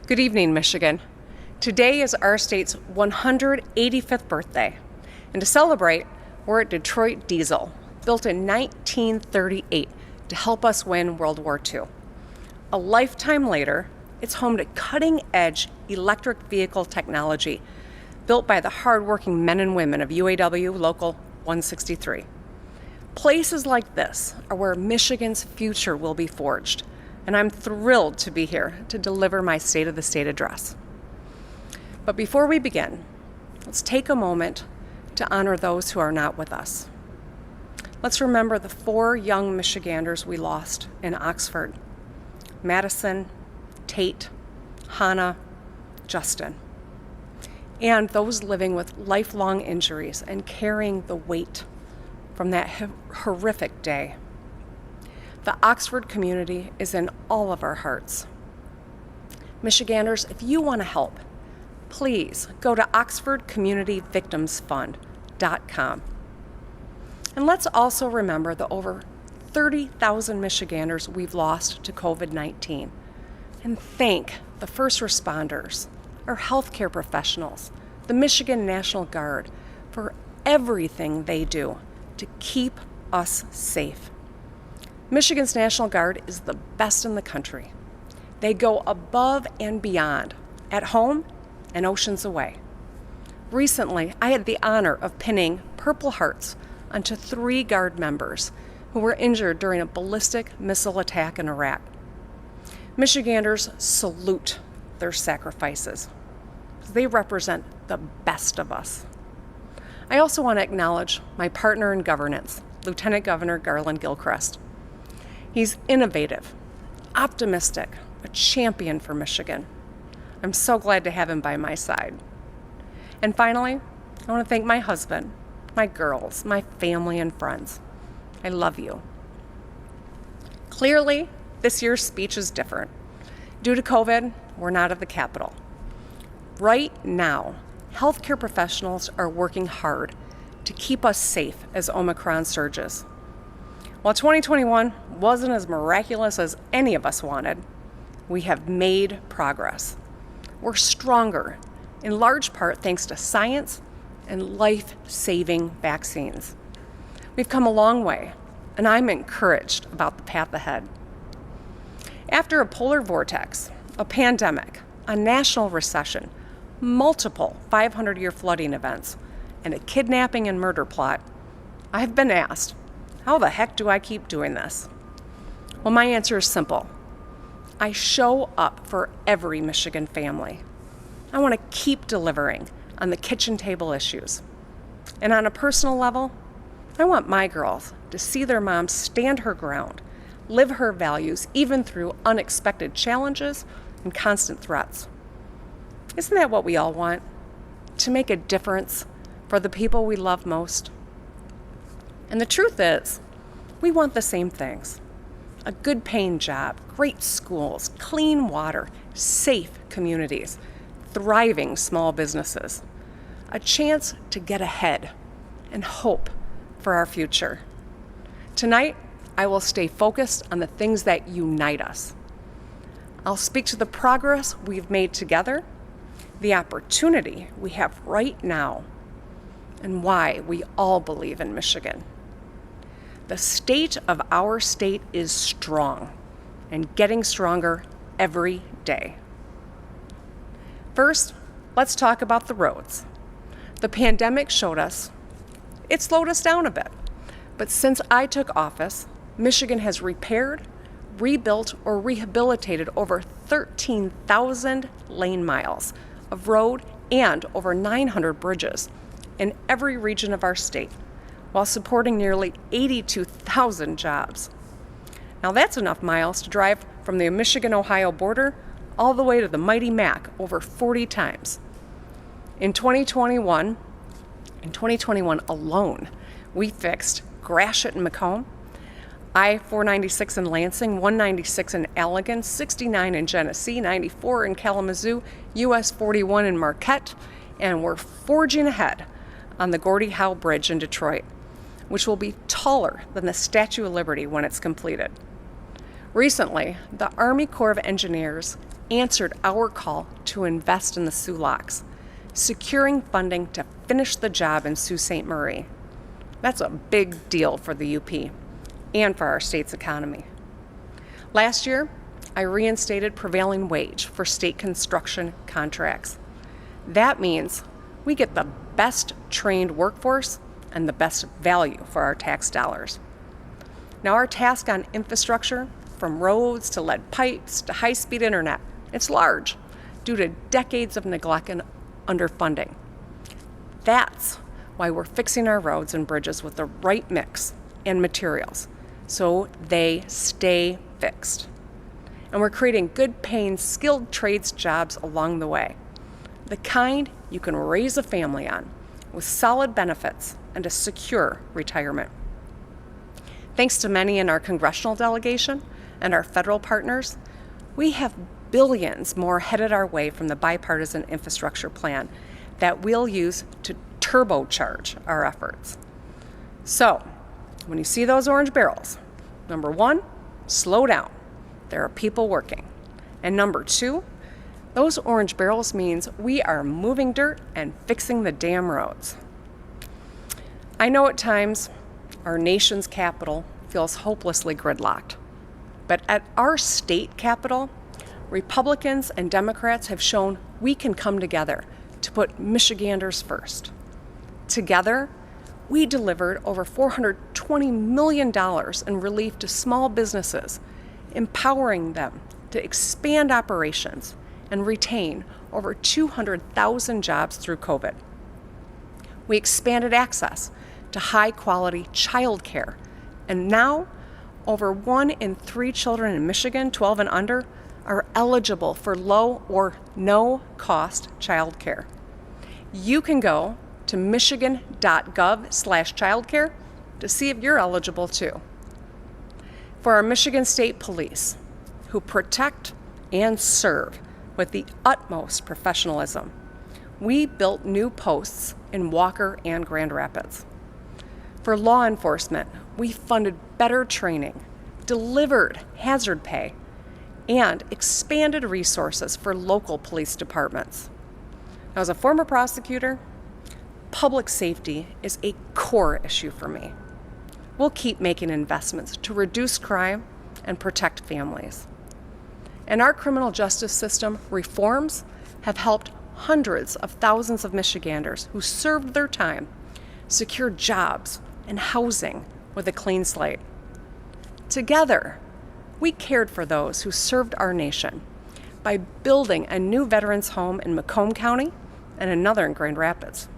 Good evening, Michigan. Today is our state's 185th birthday, and to celebrate, we're at Detroit Diesel, built in 1938 to help us win World War II. A lifetime later, it's home to cutting-edge electric vehicle technology built by the hardworking men and women of UAW Local 163. Places like this are where Michigan's future will be forged, and I'm thrilled to be here to deliver my State of the State address. But before we begin, let's take a moment to honor those who are not with us. Let's remember the 4 young Michiganders we lost in Oxford: Madison, Tate, Hannah, Justin, and those living with lifelong injuries and carrying the weight from that horrific day. The Oxford community is in all of our hearts. Michiganders, if you want to help, please go to oxfordcommunityvictimsfund.com. And let's also remember the over 30,000 Michiganders we've lost to COVID-19, and thank the first responders, our healthcare professionals, the Michigan National Guard for everything they do to keep us safe. Michigan's National Guard is the best in the country. They go above and beyond, at home and oceans away. Recently, I had the honor of pinning Purple Hearts onto 3 Guard members who were injured during a ballistic missile attack in Iraq. Michiganders salute their sacrifices. They represent the best of us. I also want to acknowledge my partner in governance, Lieutenant Governor Garland Gilchrist. He's innovative, optimistic, a champion for Michigan. I'm so glad to have him by my side. And finally, I want to thank my husband, my girls, my family and friends. I love you. Clearly, this year's speech is different. Due to COVID, we're not at the Capitol. Right now, healthcare professionals are working hard to keep us safe as Omicron surges. While 2021 wasn't as miraculous as any of us wanted, we have made progress. We're stronger, in large part thanks to science and life-saving vaccines. We've come a long way, and I'm encouraged about the path ahead. After a polar vortex, a pandemic, a national recession, multiple 500-year flooding events, and a kidnapping and murder plot, I've been asked, how the heck do I keep doing this? Well, my answer is simple. I show up for every Michigan family. I want to keep delivering on the kitchen table issues. And on a personal level, I want my girls to see their mom stand her ground, live her values even through unexpected challenges and constant threats. Isn't that what we all want? To make a difference for the people we love most? And the truth is, we want the same things. A good paying job, great schools, clean water, safe communities, thriving small businesses, a chance to get ahead and hope for our future. Tonight, I will stay focused on the things that unite us. I'll speak to the progress we've made together, the opportunity we have right now, and why we all believe in Michigan. The state of our state is strong and getting stronger every day. First, let's talk about the roads. The pandemic showed us it slowed us down a bit, but since I took office, Michigan has repaired, rebuilt, or rehabilitated over 13,000 lane miles of road and over 900 bridges in every region of our state, while supporting nearly 82,000 jobs. Now that's enough miles to drive from the Michigan-Ohio border all the way to the mighty Mac over 40 times. In 2021 alone, we fixed Gratiot and Macomb, I-496 in Lansing, 196 in Allegan, 69 in Genesee, 94 in Kalamazoo, US 41 in Marquette, and we're forging ahead on the Gordie Howe Bridge in Detroit, which will be taller than the Statue of Liberty when it's completed. Recently, the Army Corps of Engineers answered our call to invest in the Sulaks, securing funding to finish the job in Sault Ste. Marie. That's a big deal for the UP and for our state's economy. Last year, I reinstated prevailing wage for state construction contracts. That means we get the best trained workforce and the best value for our tax dollars. Now, our task on infrastructure, from roads to lead pipes to high-speed internet, it's large due to decades of neglect and underfunding. That's why we're fixing our roads and bridges with the right mix and materials so they stay fixed. And we're creating good-paying, skilled trades jobs along the way, the kind you can raise a family on with solid benefits and a secure retirement. Thanks to many in our congressional delegation and our federal partners, we have billions more headed our way from the bipartisan infrastructure plan that we'll use to turbocharge our efforts. So, when you see those orange barrels, number one, slow down. There are people working. And number two, those orange barrels means we are moving dirt and fixing the damn roads. I know at times our nation's capital feels hopelessly gridlocked. But at our state capital, Republicans and Democrats have shown we can come together to put Michiganders first. Together, we delivered over $420 million in relief to small businesses, empowering them to expand operations and retain over 200,000 jobs through COVID. We expanded access to high-quality child care, and now over 1 in 3 children in Michigan, 12 and under, are eligible for low or no-cost child care. You can go to michigan.gov/childcare to see if you're eligible too. For our Michigan State Police, who protect and serve with the utmost professionalism, we built new posts in Walker and Grand Rapids. For law enforcement, we funded better training, delivered hazard pay, and expanded resources for local police departments. Now, as a former prosecutor, public safety is a core issue for me. We'll keep making investments to reduce crime and protect families. And our criminal justice system reforms have helped hundreds of thousands of Michiganders who served their time secure jobs and housing with a clean slate. Together, we cared for those who served our nation by building a new veterans home in Macomb County and another in Grand Rapids.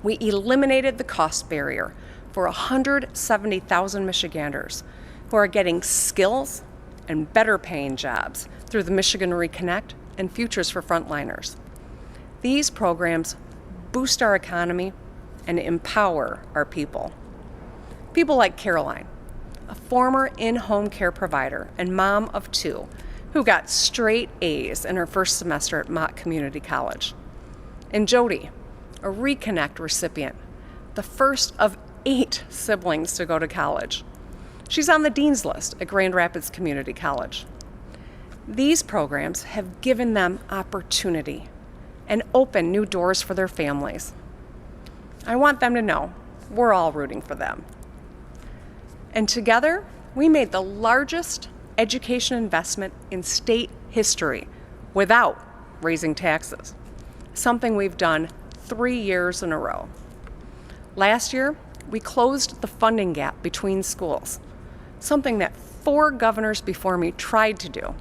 We eliminated the cost barrier for 170,000 Michiganders who are getting skills and better paying jobs through the Michigan Reconnect and Futures for Frontliners. These programs boost our economy and empower our people. People like Caroline, a former in-home care provider and mom of 2 who got straight A's in her first semester at Mott Community College. And Jody, a Reconnect recipient, the first of 8 siblings to go to college. She's on the dean's list at Grand Rapids Community College. These programs have given them opportunity and opened new doors for their families. I want them to know we're all rooting for them. And together, we made the largest education investment in state history without raising taxes, something we've done 3 years in a row. Last year, we closed the funding gap between schools, something that 4 governors before me tried to do.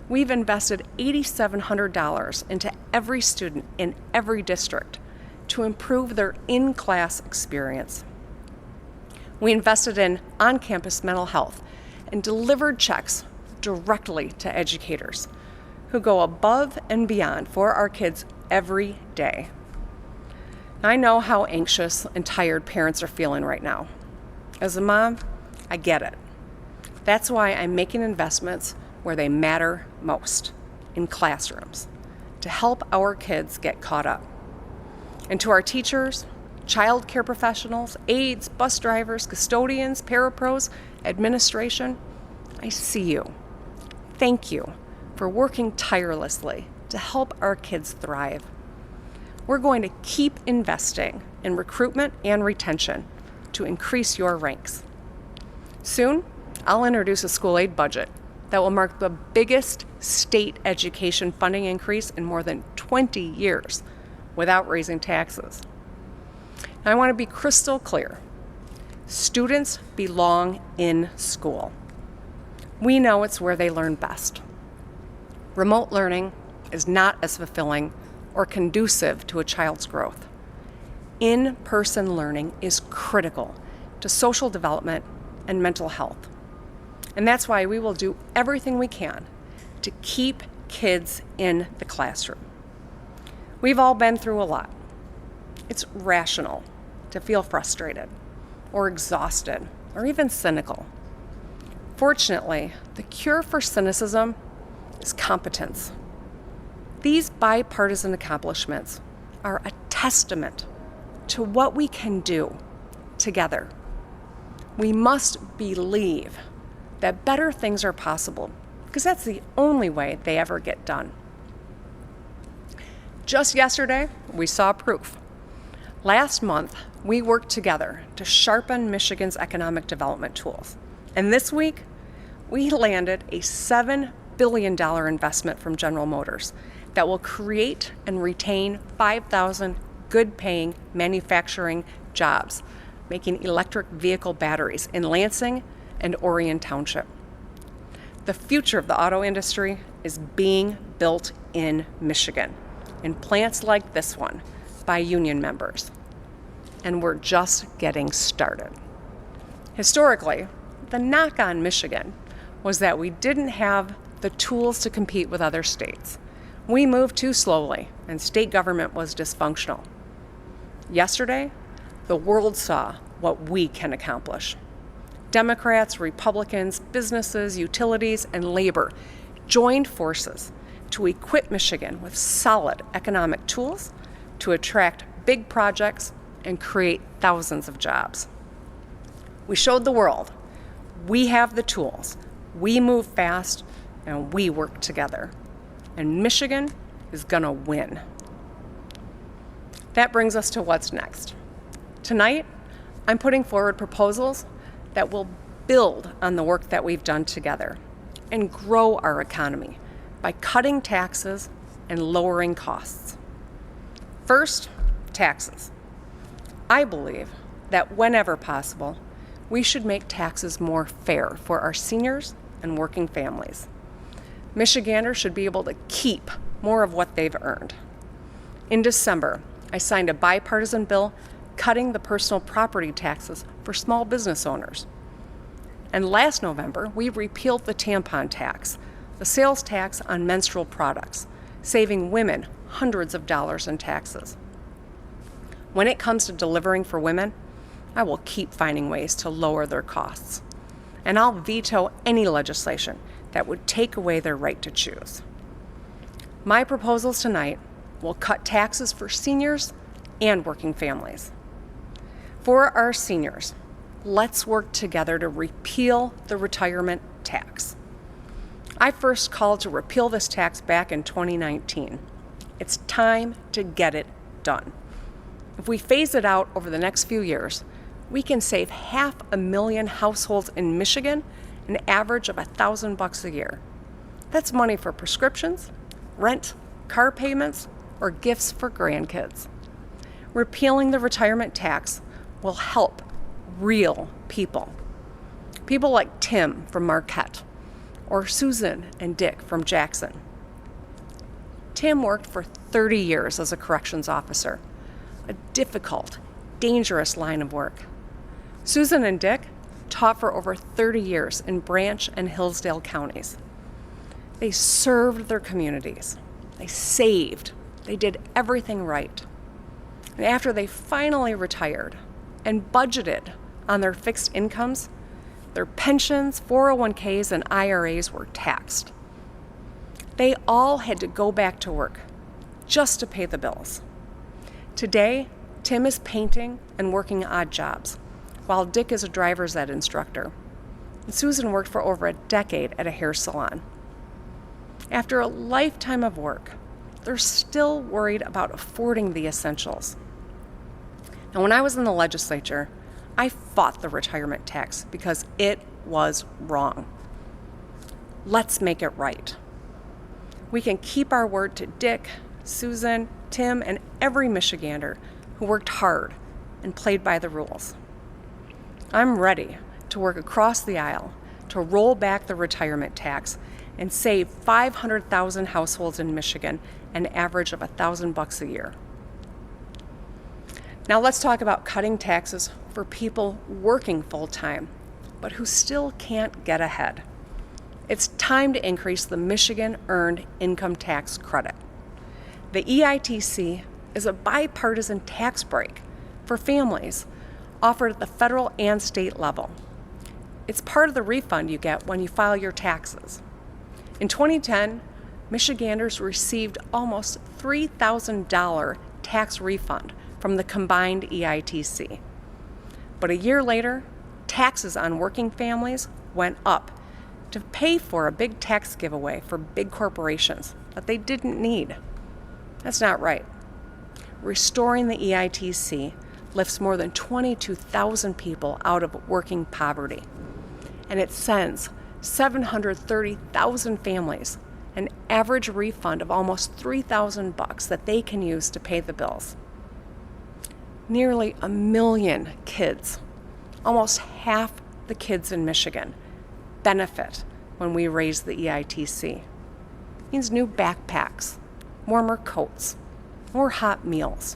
We've invested $8,700 into every student in every district to improve their in-class experience. We invested in on-campus mental health and delivered checks directly to educators who go above and beyond for our kids every day. I know how anxious and tired parents are feeling right now. As a mom, I get it. That's why I'm making investments where they matter most, in classrooms, to help our kids get caught up. And to our teachers, child care professionals, aides, bus drivers, custodians, parapros, administration, I see you. Thank you for working tirelessly to help our kids thrive. We're going to keep investing in recruitment and retention to increase your ranks. Soon, I'll introduce a school aid budget that will mark the biggest state education funding increase in more than 20 years without raising taxes. Now, I want to be crystal clear. Students belong in school. We know it's where they learn best. Remote learning is not as fulfilling or conducive to a child's growth. In-person learning is critical to social development and mental health. And that's why we will do everything we can to keep kids in the classroom. We've all been through a lot. It's rational to feel frustrated or exhausted or even cynical. Fortunately, the cure for cynicism is competence. These bipartisan accomplishments are a testament to what we can do together. We must believe that better things are possible, because that's the only way they ever get done. Just yesterday, we saw proof. Last month, we worked together to sharpen Michigan's economic development tools. And this week, we landed a $7 billion investment from General Motors that will create and retain 5,000 good-paying manufacturing jobs, making electric vehicle batteries in Lansing and Orion Township. The future of the auto industry is being built in Michigan, in plants like this one, by union members. And we're just getting started. Historically, the knock on Michigan was that we didn't have the tools to compete with other states. We moved too slowly, and state government was dysfunctional. Yesterday, the world saw what we can accomplish. Democrats, Republicans, businesses, utilities, and labor joined forces to equip Michigan with solid economic tools to attract big projects and create thousands of jobs. We showed the world we have the tools, we move fast, and we work together. And Michigan is gonna win. That brings us to what's next. Tonight, I'm putting forward proposals that will build on the work that we've done together and grow our economy by cutting taxes and lowering costs. First, taxes. I believe that whenever possible, we should make taxes more fair for our seniors and working families. Michiganders should be able to keep more of what they've earned. In December, I signed a bipartisan bill cutting the personal property taxes for small business owners. And last November, we repealed the tampon tax, the sales tax on menstrual products, saving women hundreds of dollars in taxes. When it comes to delivering for women, I will keep finding ways to lower their costs. And I'll veto any legislation that would take away their right to choose. My proposals tonight will cut taxes for seniors and working families. For our seniors, let's work together to repeal the retirement tax. I first called to repeal this tax back in 2019. It's time to get it done. If we phase it out over the next few years, we can save 500,000 households in Michigan an average of $1,000 a year. That's money for prescriptions, rent, car payments, or gifts for grandkids. Repealing the retirement tax will help real people. People like Tim from Marquette, or Susan and Dick from Jackson. Tim worked for 30 years as a corrections officer, a difficult, dangerous line of work. Susan and Dick taught for over 30 years in Branch and Hillsdale counties. They served their communities. They saved. They did everything right. And after they finally retired and budgeted on their fixed incomes, their pensions, 401ks, and IRAs were taxed. They all had to go back to work just to pay the bills. Today, Tim is painting and working odd jobs, while Dick is a driver's ed instructor. And Susan worked for over a decade at a hair salon. After a lifetime of work, they're still worried about affording the essentials. Now, when I was in the legislature, I fought the retirement tax because it was wrong. Let's make it right. We can keep our word to Dick, Susan, Tim, and every Michigander who worked hard and played by the rules. I'm ready to work across the aisle to roll back the retirement tax and save 500,000 households in Michigan an average of $1,000 a year. Now let's talk about cutting taxes for people working full-time, but who still can't get ahead. It's time to increase the Michigan Earned Income Tax Credit. The EITC is a bipartisan tax break for families offered at the federal and state level. It's part of the refund you get when you file your taxes. In 2010, Michiganders received almost $3,000 tax refund from the combined EITC. But a year later, taxes on working families went up to pay for a big tax giveaway for big corporations that they didn't need. That's not right. Restoring the EITC lifts more than 22,000 people out of working poverty, and it sends 730,000 families an average refund of almost $3,000 that they can use to pay the bills. Nearly 1 million kids, almost half the kids in Michigan, benefit when we raise the EITC. It means new backpacks, warmer coats, more hot meals.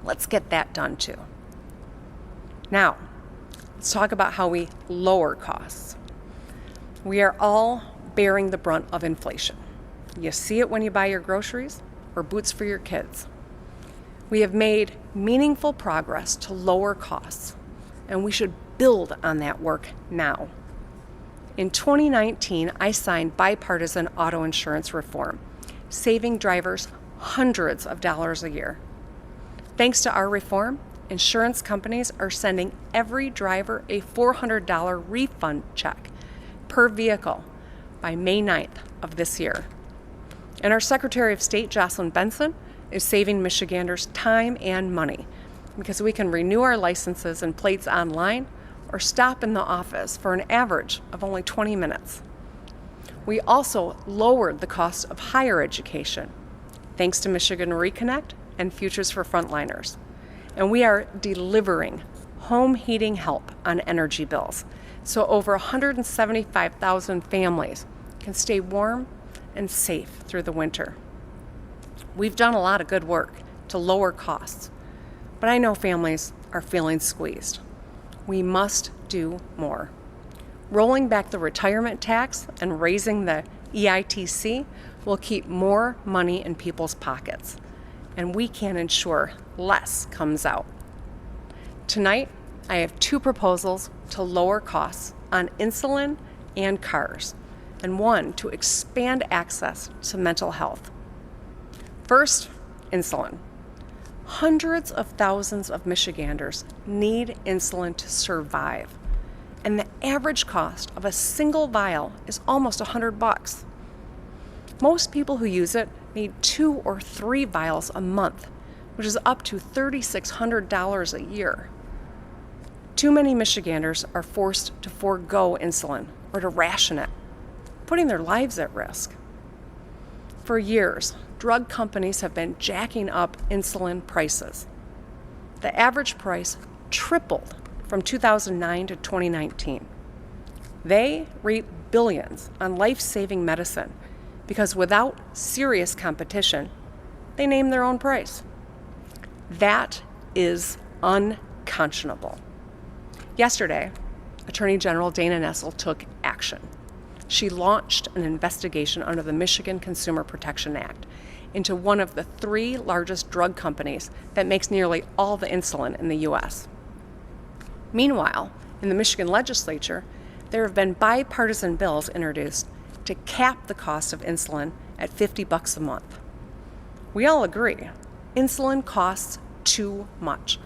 Let's get that done too. Now, let's talk about how we lower costs. We are all bearing the brunt of inflation. You see it when you buy your groceries or boots for your kids. We have made meaningful progress to lower costs, and we should build on that work now. In 2019, I signed bipartisan auto insurance reform, saving drivers hundreds of dollars a year. Thanks to our reform, insurance companies are sending every driver a $400 refund check per vehicle by May 9th of this year. And our Secretary of State, Jocelyn Benson, is saving Michiganders time and money because we can renew our licenses and plates online or stop in the office for an average of only 20 minutes. We also lowered the cost of higher education thanks to Michigan Reconnect and Futures for Frontliners. And we are delivering home heating help on energy bills, so over 175,000 families can stay warm and safe through the winter. We've done a lot of good work to lower costs, but I know families are feeling squeezed. We must do more. Rolling back the retirement tax and raising the EITC will keep more money in people's pockets, and we can ensure less comes out. Tonight, I have 2 proposals to lower costs on insulin and cars, and one to expand access to mental health. First, insulin. Hundreds of thousands of Michiganders need insulin to survive, and the average cost of a single vial is almost $100. Most people who use it need 2 or 3 vials a month, which is up to $3,600 a year. Too many Michiganders are forced to forego insulin or to ration it, putting their lives at risk. For years, drug companies have been jacking up insulin prices. The average price tripled from 2009 to 2019. They reap billions on life-saving medicine because without serious competition, they name their own price. That is unconscionable. Yesterday, Attorney General Dana Nessel took action. She launched an investigation under the Michigan Consumer Protection Act into one of the 3 largest drug companies that makes nearly all the insulin in the U.S. Meanwhile, in the Michigan legislature, there have been bipartisan bills introduced to cap the cost of insulin at $50 a month. We all agree, insulin costs too much,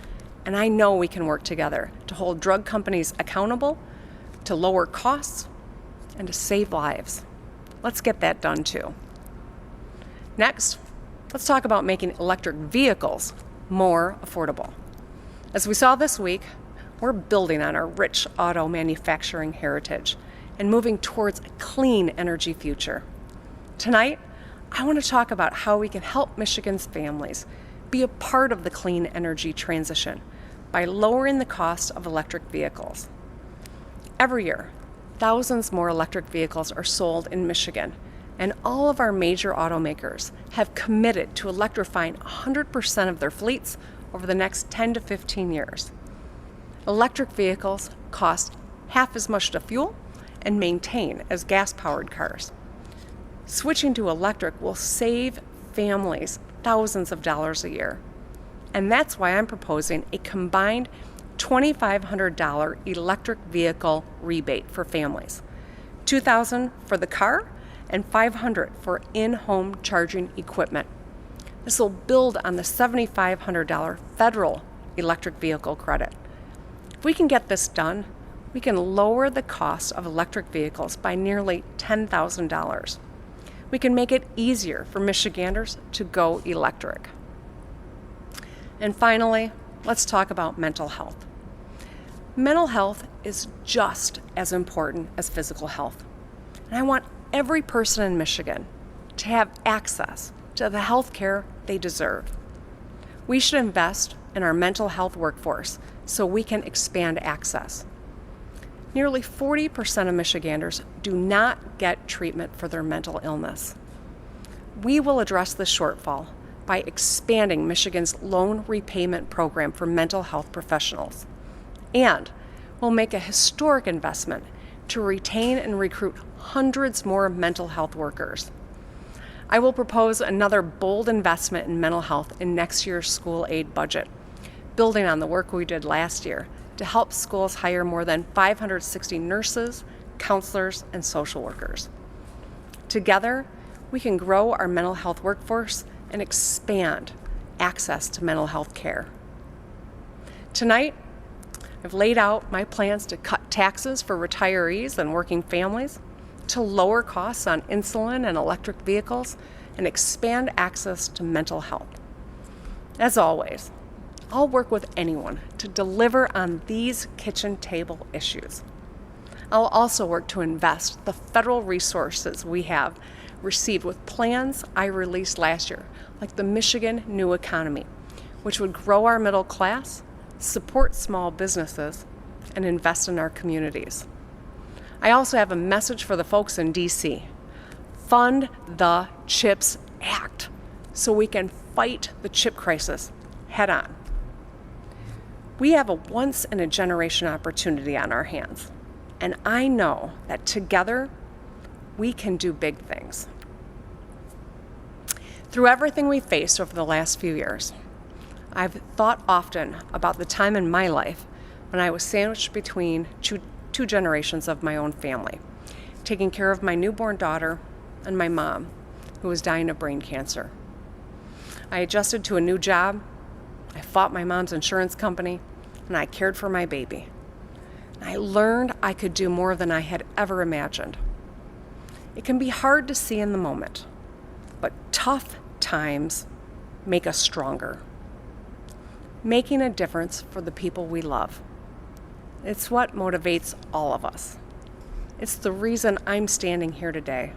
and I know we can work together to hold drug companies accountable, to lower costs, and to save lives. let's get that done too. Next, let's talk about making electric vehicles more affordable. As we saw this week, we're building on our rich auto manufacturing heritage and moving towards a clean energy future. Tonight, I want to talk about how we can help Michigan's families be a part of the clean energy transition by lowering the cost of electric vehicles. Every year, thousands more electric vehicles are sold in Michigan, and all of our major automakers have committed to electrifying 100% of their fleets over the next 10 to 15 years. Electric vehicles cost half as much to fuel and maintain as gas-powered cars. Switching to electric will save families thousands of dollars a year. And that's why I'm proposing a combined $2,500 electric vehicle rebate for families, $2,000 for the car and $500 for in-home charging equipment. This will build on the $7,500 federal electric vehicle credit. If we can get this done, we can lower the cost of electric vehicles by nearly $10,000. We can make it easier for Michiganders to go electric. And finally, let's talk about mental health. Mental health is just as important as physical health. And I want every person in Michigan to have access to the health care they deserve. We should invest in our mental health workforce so we can expand access. Nearly 40% of Michiganders do not get treatment for their mental illness. We will address this shortfall by expanding Michigan's loan repayment program for mental health professionals. And we'll make a historic investment to retain and recruit hundreds more mental health workers. I will propose another bold investment in mental health in next year's school aid budget, building on the work we did last year to help schools hire more than 560 nurses, counselors, and social workers. Together, we can grow our mental health workforce and expand access to mental health care. Tonight, I've laid out my plans to cut taxes for retirees and working families, to lower costs on insulin and electric vehicles, and expand access to mental health. As always, I'll work with anyone to deliver on these kitchen table issues. I'll also work to invest the federal resources we have received with plans I released last year, like the Michigan New Economy, which would grow our middle class, support small businesses, and invest in our communities. I also have a message for the folks in DC. Fund the CHIPS Act so we can fight the chip crisis head on. We have a once-in-a-generation opportunity on our hands, and I know that together we can do big things. Through everything we faced over the last few years, I've thought often about the time in my life when I was sandwiched between two generations of my own family, taking care of my newborn daughter and my mom, who was dying of brain cancer. I adjusted to a new job, I fought my mom's insurance company, and I cared for my baby. I learned I could do more than I had ever imagined. It can be hard to see in the moment, but tough times make us stronger. Making a difference for the people we love. It's what motivates all of us. It's the reason I'm standing here today.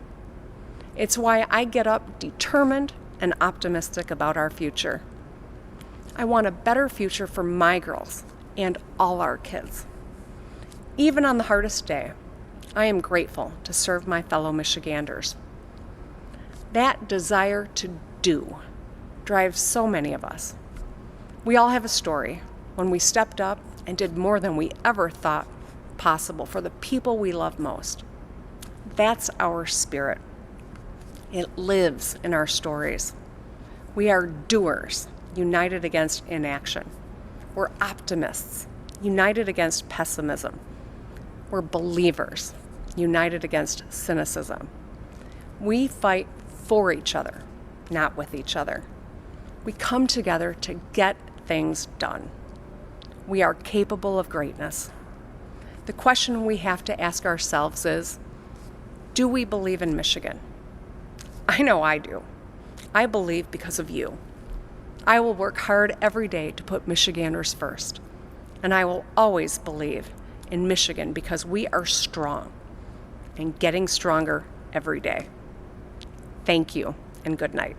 It's why I get up determined and optimistic about our future. I want a better future for my girls and all our kids. Even on the hardest day, I am grateful to serve my fellow Michiganders. That desire to do drives so many of us. We all have a story when we stepped up and did more than we ever thought possible for the people we love most. That's our spirit. It lives in our stories. We are doers, united against inaction. We're optimists, united against pessimism. We're believers, united against cynicism. We fight for each other, not with each other. We come together to get things done. We are capable of greatness. The question we have to ask ourselves is, Do we believe in Michigan? I know I do. I believe because of you. I will work hard every day to put Michiganders first. And I will always believe in Michigan because we are strong and getting stronger every day. Thank you and good night.